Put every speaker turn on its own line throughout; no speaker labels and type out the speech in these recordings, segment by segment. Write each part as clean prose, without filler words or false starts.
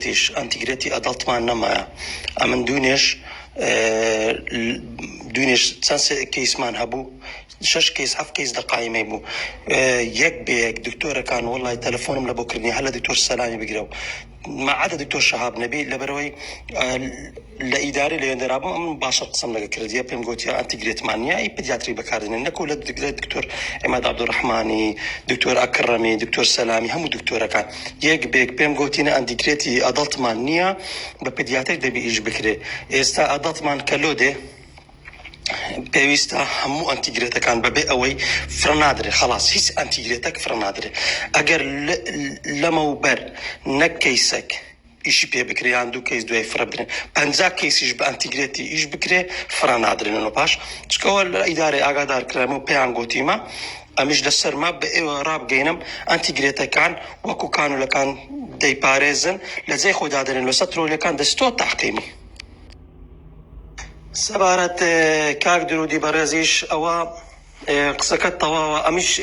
تيش انتجريتي ادلت ما نما امن دونيش سانس كيس مان هبو شش كيس حف كيس دقايم يبو يك بيك دكتورة كان والله تلفونهم لبكرني هلا دكتور سلامي بيقرأوا ما عدا دكتور شهاب نبي لبروي لإداري ليندرابو من باشر قسم لك كرديا بيم قوتيا انتجريت مانيا اي بيدياتري بكاردين نكو دكتور عماد عبد الرحماني دكتور اكرمي دكتور سلامي هم دكتوره كان يك بيك بيم قوتينا انتجريتي ادلت مانيا ببيدياتري دبي ايش بكري استا ادلت مان كلودي بيويستا همو انتجريتا كان ببي اوي فرنادري خلاص هيس انتجريتك فرنادري اگر لما بر نكيسك إيش بيه بكري عنده كيس دوي فربنا بنزا كيس إيش بانتجريتي إيش بكري فرنادري نو باش تشكول إدارة أقدار كلامه بيانغو تيما أمش دسر ما بإراب جينم انتجريتا كان وكو كانوا لكان دي باريزن لزي خود هذا لو سطروا لكان دستو تحكيمي سبارت كاك درودي برازيش أو قصكت طوا أمش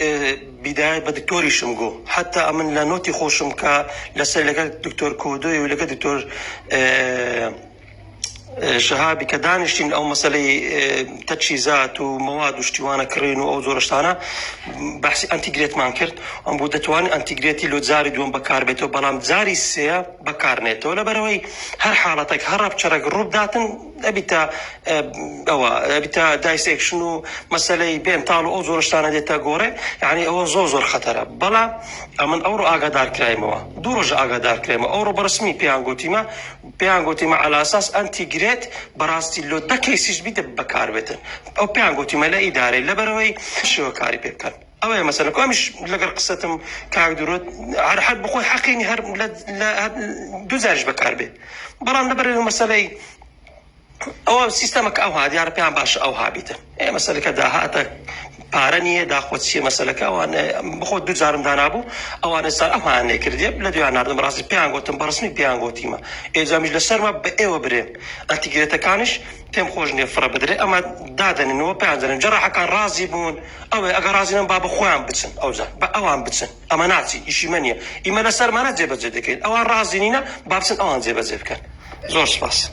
بداية بدكتوري شمجو حتى أمن لنوتي خوشم كا لسه دكتور كودوي ولا دكتور شهابي كدانشين او مسألة تجهيزات ومواد واشتوانا كرينو او زورشتانا بحث انتجريت مانكرت ام بودتواني انتجريتي لو زاري دون بكار بيتو بلام زاري سيا بكار نيتو لبروي هر حالتك هر ربشرك الروب داتن ابيتا ابيتا دايسكشنو مسألة بين طالو او زورشتانا ديتا غوري يعني او زوزور خطره بلا امن اورو اغادار كرايمو دورج اغادار كرايمو اورو برسمي بيانغوتيما على اساس انتجريت براستي لو دا كيسيش بيت بكار بيتن او بيانغوتيما لا اداري لا بروي شو كاري بيكن او مثلا كومش لقر قصتهم كاغدرو على حد بخوي حقيني هر لا دوزارج بكار بي بران لبرو مسألة او سيستمك او هادي عربي عم باش او هابيته اي مسألة كدا هاتك بارنيه دا خود شي مسألة كوان بخود دو زارم دانابو او انا صار او انا كردي بلدو انا نردم راسي بيانغوتم برسمي بيانغوتيما اذا مش لسر ما بايو بري انتجريتا كانش تم خوجني فرا بدري اما دادن انه بيانزن جراحه كان رازي بون او اگر رازي بابا خوان بتسن او زا او ام بتسن اما ناتي شي منيه اما لسر ما نجيب زدك او رازينينا بابسن او انزيب زيب كان زور سباس